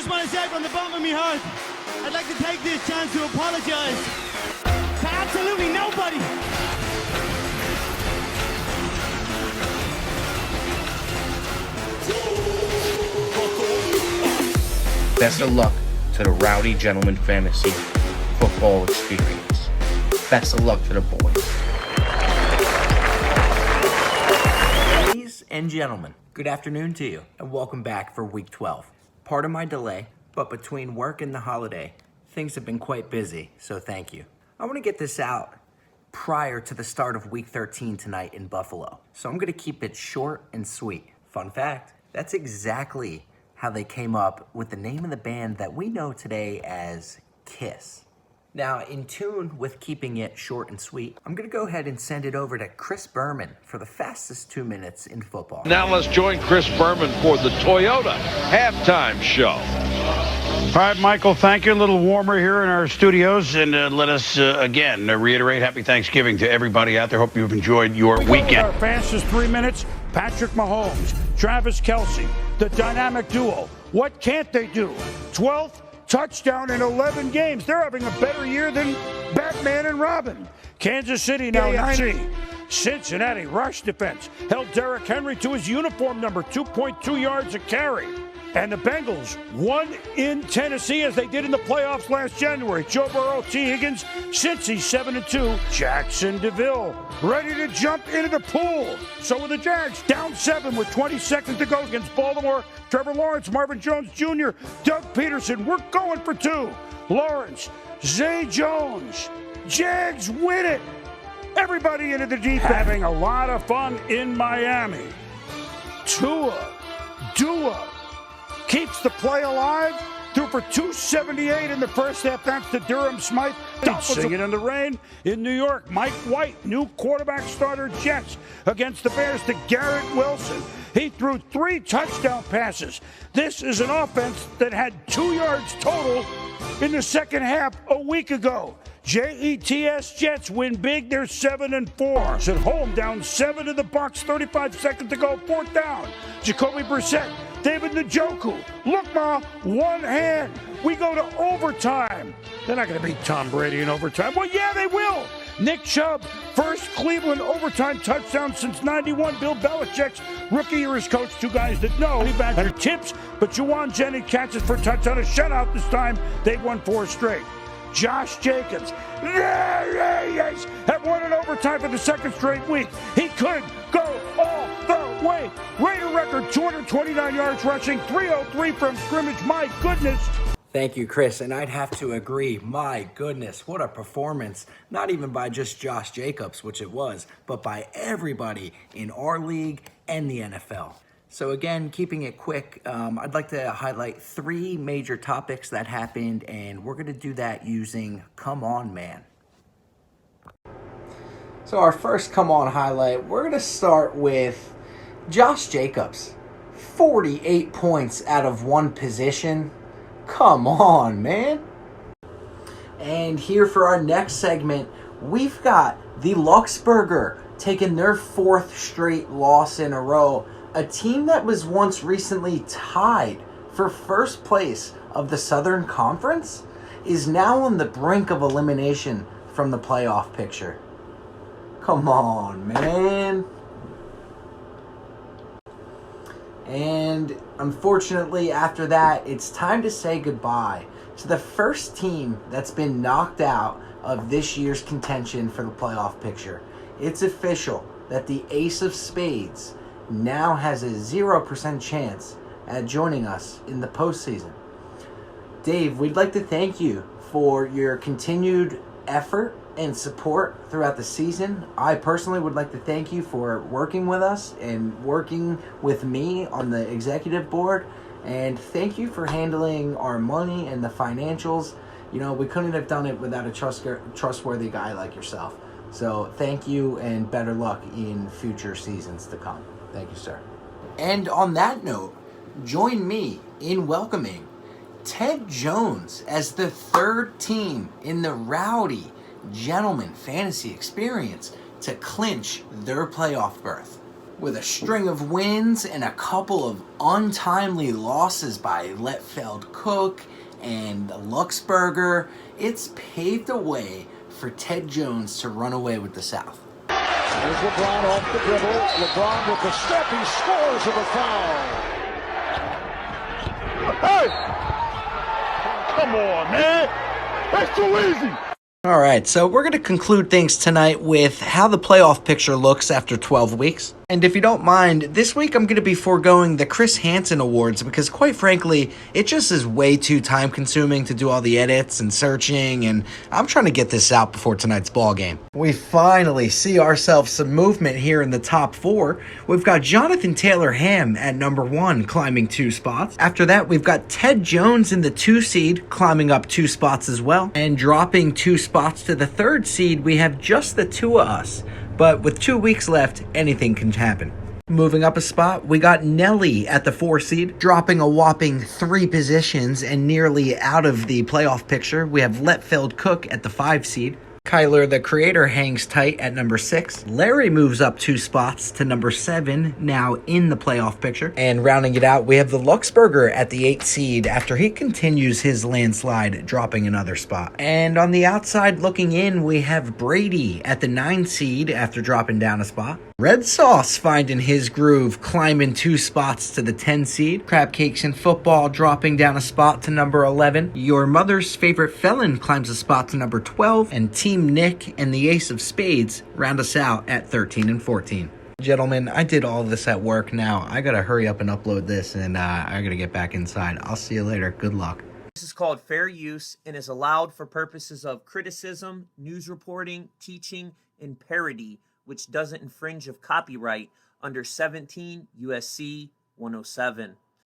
just want to say from the bottom of my heart, I'd like to take this chance to apologize to absolutely nobody. Best of luck to the Rowdy Gentlemen Fantasy Football Experience. Best of luck to the boys. Ladies and gentlemen, good afternoon to you, and welcome back for Week 12. Pardon my delay, but between work and the holiday, things have been quite busy, so thank you. I want to get this out prior to the start of Week 13 tonight in Buffalo, so I'm going to keep it short and sweet. Fun fact, that's exactly how they came up with the name of the band that we know today as K.I.S.S. Now, in tune with keeping it short and sweet, I'm going to go ahead and send it over to Chris Berman for the fastest 2 minutes in football. Now let's join Chris Berman for the Toyota halftime show. All right, Michael, thank you. A little warmer here in our studios. And let us, again, reiterate happy Thanksgiving to everybody out there. Hope you've enjoyed your weekend. Our fastest 3 minutes, Patrick Mahomes, Travis Kelce, the dynamic duo. What can't they do? 12th touchdown in 11 games. They're having a better year than Batman and Robin. Kansas City now 90. Cincinnati rush defense held Derrick Henry to his uniform number, 2.2 yards a carry. And the Bengals won in Tennessee as they did in the playoffs last January. Joe Burrow, T. Higgins, Cincy 7-2. Jackson DeVille ready to jump into the pool. So with the Jags down 7 with 20 seconds to go against Baltimore. Trevor Lawrence, Marvin Jones Jr., Doug Peterson. We're going for 2. Lawrence, Zay Jones. Jags win it. Everybody into the deep. Having a lot of fun in Miami. Tua, Dua. Keeps the play alive. Threw for 278 in the first half thanks to Durham Smythe. Singing in the rain in New York. Mike White, new quarterback starter Jets against the Bears to Garrett Wilson. He threw 3 touchdown passes. This is an offense that had 2 yards total in the second half a week ago. Jets Jets win big. They're 7-4. At home down 7 to the Bucs. 35 seconds to go. 4th down. Jacoby Brissett. David Njoku. Look, Ma, one hand. We go to overtime. They're not going to beat Tom Brady in overtime. Well, yeah, they will. Nick Chubb, first Cleveland overtime touchdown since 91. Bill Belichick's rookie year as coach. 2 guys that know. Badger tips, but Juwan Jennings catches for touchdown. A shutout this time. They've won 4 straight. Josh Jacobs have won in overtime for the 2nd straight week. He could go all the way. Raider record, 229 yards rushing, 303 from scrimmage. My goodness. Thank you, Chris, and I'd have to agree. My goodness, what a performance. Not even by just Josh Jacobs, which it was, but by everybody in our league and the NFL. So again, keeping it quick, I'd like to highlight 3 major topics that happened, and we're going to do that using Come On Man. So our first Come On highlight, we're going to start with Josh Jacobs. 48 points out of 1 position. Come on, man. And here for our next segment, we've got the Luxburger taking their 4th straight loss in a row. A team that was once recently tied for first place of the Southern Conference is now on the brink of elimination from the playoff picture. Come on, man. And unfortunately, after that, it's time to say goodbye to the first team that's been knocked out of this year's contention for the playoff picture. It's official that the Ace of Spades now has a 0% chance at joining us in the postseason. Dave, we'd like to thank you for your continued effort and support throughout the season. I personally would like to thank you for working with us and working with me on the executive board. And thank you for handling our money and the financials. You know, we couldn't have done it without a trustworthy guy like yourself. So thank you and better luck in future seasons to come. Thank you, sir. And on that note, join me in welcoming Ted Jones as the 3rd team in the Rowdy Gentlemen Fantasy Experience to clinch their playoff berth. With a string of wins and a couple of untimely losses by Letfeld Cook and Luxburger, it's paved the way for Ted Jones to run away with the South. There's LeBron off the dribble. LeBron with the step. He scores with a foul. Hey! Come on, man. That's too easy. All right, so we're going to conclude things tonight with how the playoff picture looks after 12 weeks. And if you don't mind, this week I'm going to be foregoing the Chris Hansen Awards because, quite frankly, it just is way too time-consuming to do all the edits and searching, and I'm trying to get this out before tonight's ball game. We finally see ourselves some movement here in the top 4. We've got Jonathan Taylor Ham at number 1, climbing 2 spots. After that, we've got Ted Jones in the 2 seed, climbing up 2 spots as well. And dropping 2 spots to the 3rd seed, we have just the 2 of us. But with 2 weeks left, anything can happen. Moving up a spot, we got Nelly at the 4 seed, dropping a whopping 3 positions and nearly out of the playoff picture. We have Letfeld Cook at the 5 seed. Kyler, the Creator, hangs tight at number 6. Larry moves up 2 spots to number 7, now in the playoff picture. And rounding it out, we have the Luxburger at the 8 seed after he continues his landslide, dropping another spot. And on the outside looking in, we have Brady at the 9 seed after dropping down a spot. Red Sauce finding his groove, climbing 2 spots to the 10 seed. Crab Cakes and Football dropping down a spot to number 11. Your Mother's Favorite Felon climbs a spot to number 12. And Team Nick and the Ace of Spades round us out at 13 and 14. Gentlemen, I did all this at work. Now I gotta hurry up and upload this, and I gotta get back inside. I'll see you later. Good luck. This is called fair use and is allowed for purposes of criticism, news reporting, teaching, and parody, which doesn't infringe of copyright under 17 USC 107.